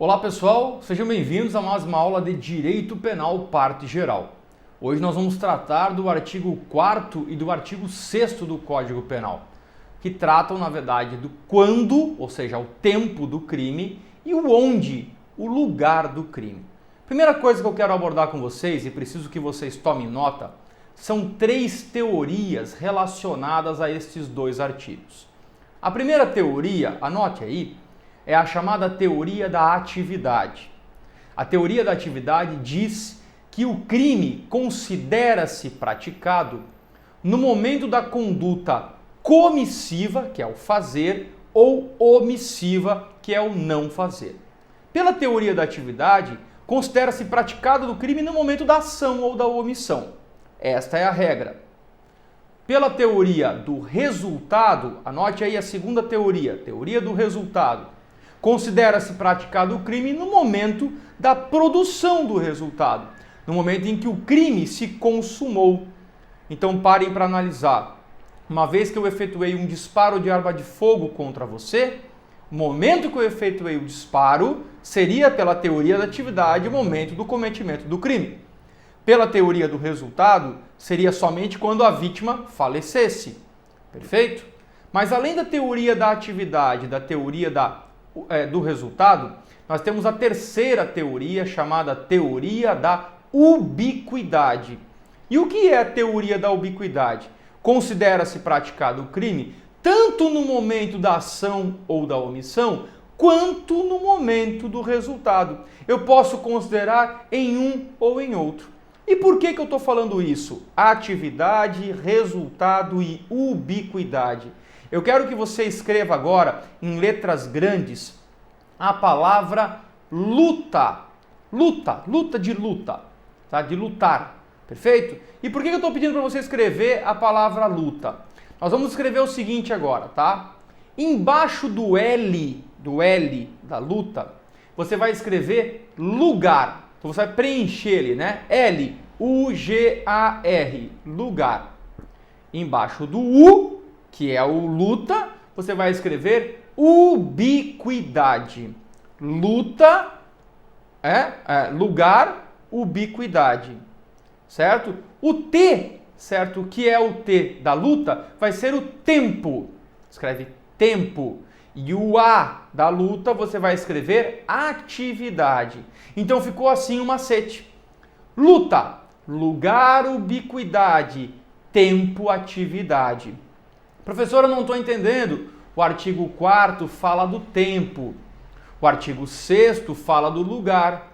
Olá pessoal, sejam bem-vindos a mais uma aula de Direito Penal Parte Geral. Hoje nós vamos tratar do artigo 4º e do artigo 6º do Código Penal, que tratam, na verdade, do quando, ou seja, o tempo do crime, e o onde, o lugar do crime. Primeira coisa que eu quero abordar com vocês, e preciso que vocês tomem nota, são 3 teorias relacionadas a estes dois artigos. A primeira teoria, anote aí, é a chamada teoria da atividade. A teoria da atividade diz que o crime considera-se praticado no momento da conduta comissiva, que é o fazer, ou omissiva, que é o não fazer. Pela teoria da atividade, considera-se praticado o crime no momento da ação ou da omissão. Esta é a regra. Pela teoria do resultado, anote aí a segunda teoria, teoria do resultado. Considera-se praticado o crime no momento da produção do resultado, no momento em que o crime se consumou. Então parem para analisar. Uma vez que eu efetuei um disparo de arma de fogo contra você, o momento que eu efetuei o disparo seria, pela teoria da atividade, o momento do cometimento do crime. Pela teoria do resultado, seria somente quando a vítima falecesse. Perfeito? Mas além da teoria da atividade, da teoria do resultado, nós temos a terceira teoria, chamada teoria da ubiquidade. E o que é a teoria da ubiquidade? Considera-se praticado o crime tanto no momento da ação ou da omissão, quanto no momento do resultado. Eu posso considerar em um ou em outro. E por que eu estou falando isso? Atividade, resultado e ubiquidade. Eu quero que você escreva agora, em letras grandes, a palavra luta. Luta de luta, tá? De lutar, perfeito? E por que eu estou pedindo para você escrever a palavra luta? Nós vamos escrever o seguinte agora, tá? Embaixo do L da luta, você vai escrever lugar. Então você vai preencher ele, né? L-U-G-A-R, lugar. Embaixo do U, que é o luta, você vai escrever ubiquidade. Luta, lugar, ubiquidade, certo? O T, certo? O que é o T da luta? Vai ser o tempo. Escreve tempo. E o A da luta você vai escrever atividade. Então ficou assim um macete. Luta, lugar, ubiquidade, tempo, atividade. Professor, eu não estou entendendo. O artigo 4º fala do tempo. O artigo 6º fala do lugar.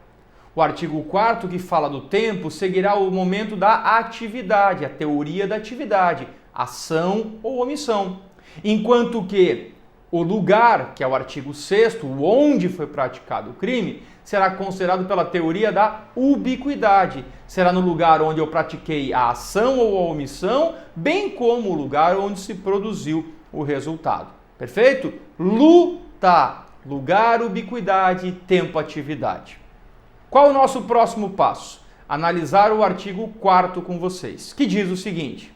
O artigo 4º, que fala do tempo, seguirá o momento da atividade, a teoria da atividade, ação ou omissão. Enquanto que o lugar, que é o artigo 6º, onde foi praticado o crime, será considerado pela teoria da ubiquidade. Será no lugar onde eu pratiquei a ação ou a omissão, bem como o lugar onde se produziu o resultado. Perfeito? Luta, lugar, ubiquidade, tempo, atividade. Qual o nosso próximo passo? Analisar o artigo 4º com vocês, que diz o seguinte: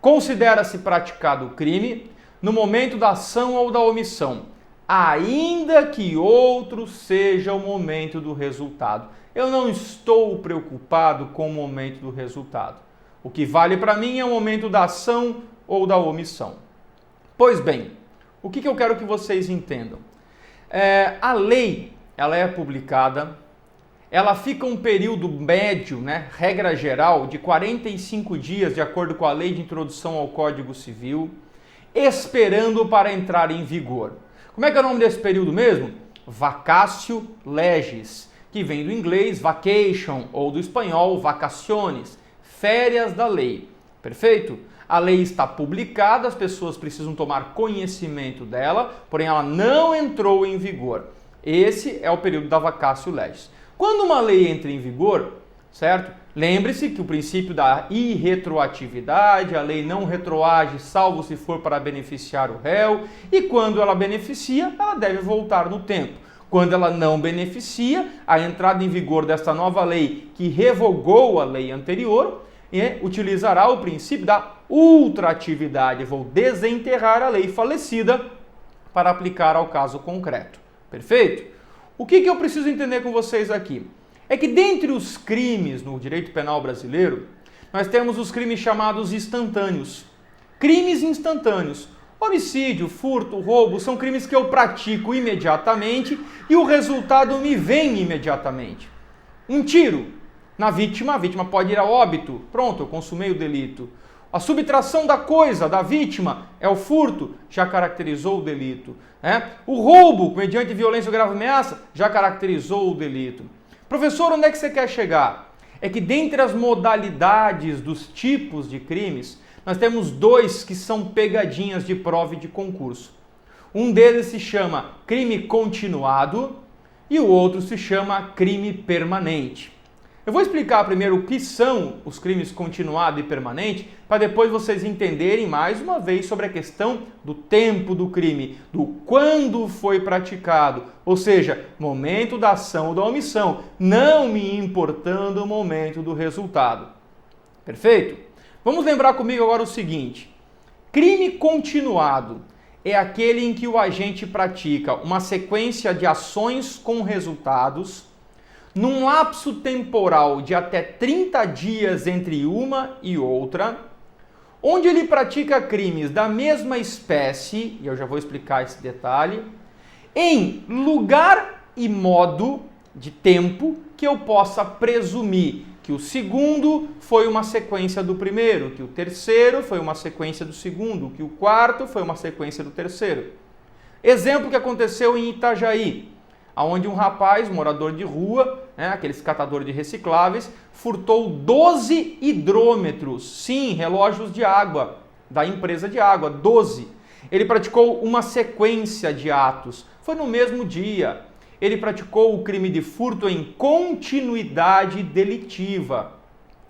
considera-se praticado o crime no momento da ação ou da omissão, ainda que outro seja o momento do resultado. Eu não estou preocupado com o momento do resultado. O que vale para mim é o momento da ação ou da omissão. Pois bem, o que eu quero que vocês entendam? A lei, ela é publicada, ela fica um período médio, né, regra geral, de 45 dias, de acordo com a Lei de Introdução ao Código Civil, esperando para entrar em vigor. Como é que é o nome desse período mesmo? Vacatio legis, que vem do inglês vacation ou do espanhol vacaciones, férias da lei. Perfeito? A lei está publicada, as pessoas precisam tomar conhecimento dela, porém ela não entrou em vigor. Esse é o período da vacatio legis. Quando uma lei entra em vigor, certo? Lembre-se que o princípio da irretroatividade, a lei não retroage salvo se for para beneficiar o réu, e quando ela beneficia, ela deve voltar no tempo. Quando ela não beneficia, a entrada em vigor desta nova lei que revogou a lei anterior, utilizará o princípio da ultratividade. Vou desenterrar a lei falecida para aplicar ao caso concreto. Perfeito? O que eu preciso entender com vocês aqui? É que dentre os crimes no direito penal brasileiro, nós temos os crimes chamados instantâneos. Crimes instantâneos. Homicídio, furto, roubo são crimes que eu pratico imediatamente e o resultado me vem imediatamente. Um tiro na vítima, a vítima pode ir a óbito. Pronto, eu consumei o delito. A subtração da coisa da vítima é o furto, já caracterizou o delito. O roubo, mediante violência ou grave ameaça, já caracterizou o delito. Professor, onde é que você quer chegar? É que dentre as modalidades dos tipos de crimes, nós temos dois que são pegadinhas de prova e de concurso. Um deles se chama crime continuado e o outro se chama crime permanente. Eu vou explicar primeiro o que são os crimes continuado e permanente, para depois vocês entenderem mais uma vez sobre a questão do tempo do crime, do quando foi praticado, ou seja, momento da ação ou da omissão, não me importando o momento do resultado. Perfeito? Vamos lembrar comigo agora o seguinte: crime continuado é aquele em que o agente pratica uma sequência de ações com resultados num lapso temporal de até 30 dias entre uma e outra, onde ele pratica crimes da mesma espécie, e eu já vou explicar esse detalhe, em lugar e modo de tempo que eu possa presumir que o segundo foi uma sequência do primeiro, que o terceiro foi uma sequência do segundo, que o quarto foi uma sequência do terceiro. Exemplo que aconteceu em Itajaí, onde um rapaz, morador de rua, aqueles catadores de recicláveis, furtou 12 hidrômetros, sim, relógios de água, da empresa de água, 12. Ele praticou uma sequência de atos, foi no mesmo dia. Ele praticou o crime de furto em continuidade delitiva.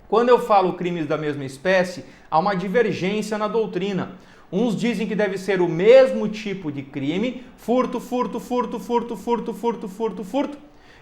Quando eu falo crimes da mesma espécie, há uma divergência na doutrina. Uns dizem que deve ser o mesmo tipo de crime, furto, furto, furto, furto, furto, furto, furto, furto,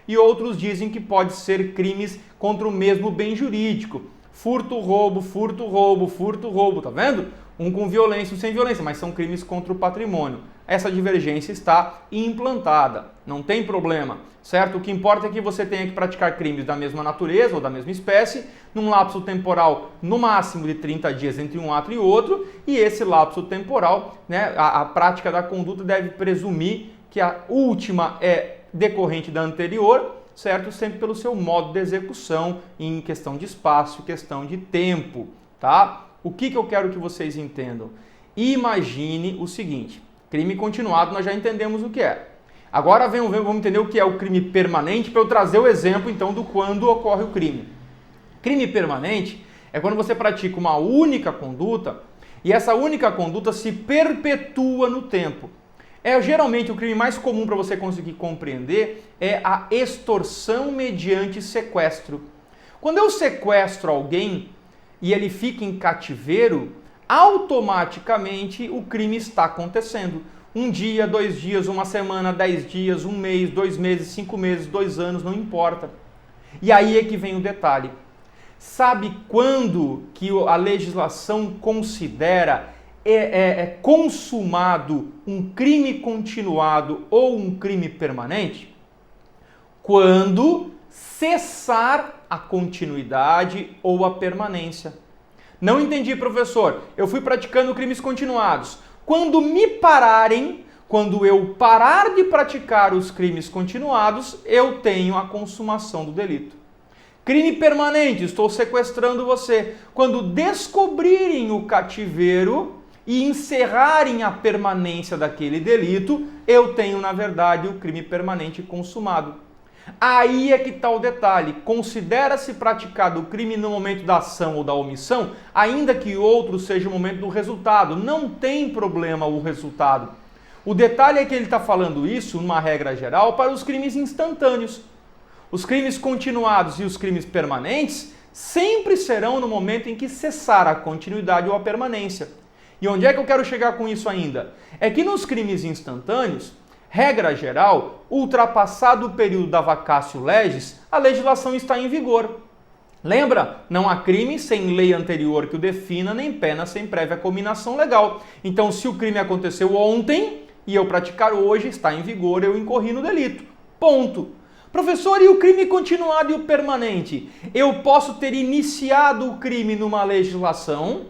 e outros dizem que pode ser crimes contra o mesmo bem jurídico. Furto, roubo, furto, roubo, furto, roubo, tá vendo? Um com violência e um sem violência, mas são crimes contra o patrimônio. Essa divergência está implantada, não tem problema, certo? O que importa é que você tenha que praticar crimes da mesma natureza ou da mesma espécie, num lapso temporal no máximo de 30 dias entre um ato e outro, e esse lapso temporal, a prática da conduta deve presumir que a última é decorrente da anterior, certo? Sempre pelo seu modo de execução, em questão de espaço, questão de tempo, tá? O que eu quero que vocês entendam? Imagine o seguinte: crime continuado nós já entendemos o que é. Agora vamos entender o que é o crime permanente para eu trazer o exemplo então do quando ocorre o crime. Crime permanente é quando você pratica uma única conduta e essa única conduta se perpetua no tempo. Geralmente o crime mais comum para você conseguir compreender é a extorsão mediante sequestro. Quando eu sequestro alguém e ele fica em cativeiro, automaticamente o crime está acontecendo. Um dia, 2 dias, uma semana, 10 dias, 1 mês, 2 meses, 5 meses, 2 anos, não importa. E aí é que vem o detalhe. Sabe quando que a legislação considera consumado um crime continuado ou um crime permanente? Quando cessar a continuidade ou a permanência. Não entendi, professor. Eu fui praticando crimes continuados. Quando me pararem, quando eu parar de praticar os crimes continuados, eu tenho a consumação do delito. Crime permanente, estou sequestrando você. Quando descobrirem o cativeiro e encerrarem a permanência daquele delito, eu tenho, na verdade, o crime permanente consumado. Aí é que está o detalhe. Considera-se praticado o crime no momento da ação ou da omissão, ainda que outro seja o momento do resultado. Não tem problema o resultado. O detalhe é que ele está falando isso, numa regra geral, para os crimes instantâneos. Os crimes continuados e os crimes permanentes sempre serão no momento em que cessar a continuidade ou a permanência. E onde é que eu quero chegar com isso ainda? É que nos crimes instantâneos, regra geral, ultrapassado o período da vacatio legis, a legislação está em vigor. Lembra? Não há crime sem lei anterior que o defina, nem pena sem prévia cominação legal. Então, se o crime aconteceu ontem e eu praticar hoje, está em vigor, eu incorri no delito. Ponto. Professor, e o crime continuado e o permanente? Eu posso ter iniciado o crime numa legislação,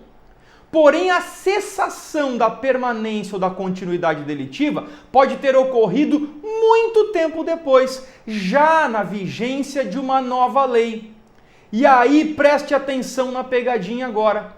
porém a cessação da permanência ou da continuidade delitiva pode ter ocorrido muito tempo depois, já na vigência de uma nova lei. E aí preste atenção na pegadinha agora.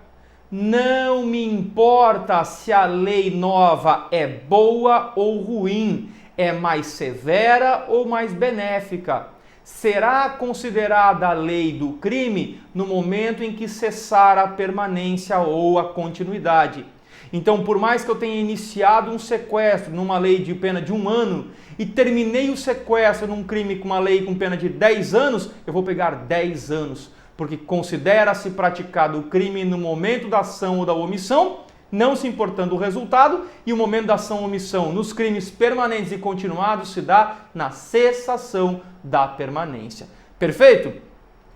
Não me importa se a lei nova é boa ou ruim, é mais severa ou mais benéfica. Será considerada a lei do crime no momento em que cessar a permanência ou a continuidade. Então, por mais que eu tenha iniciado um sequestro numa lei de pena de 1 ano e terminei o sequestro num crime com uma lei com pena de 10 anos, eu vou pegar 10 anos, porque considera-se praticado o crime no momento da ação ou da omissão, não se importando o resultado, e o momento da ação ou omissão nos crimes permanentes e continuados se dá na cessação da permanência. Perfeito?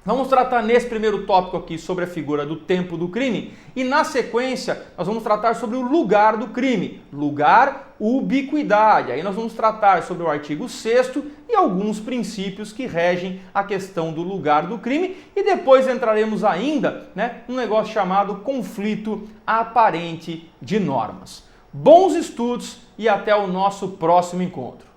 Vamos tratar nesse primeiro tópico aqui sobre a figura do tempo do crime e na sequência nós vamos tratar sobre o lugar do crime, lugar, ubiquidade. Aí nós vamos tratar sobre o artigo 6º e alguns princípios que regem a questão do lugar do crime e depois entraremos ainda, num negócio chamado conflito aparente de normas. Bons estudos e até o nosso próximo encontro.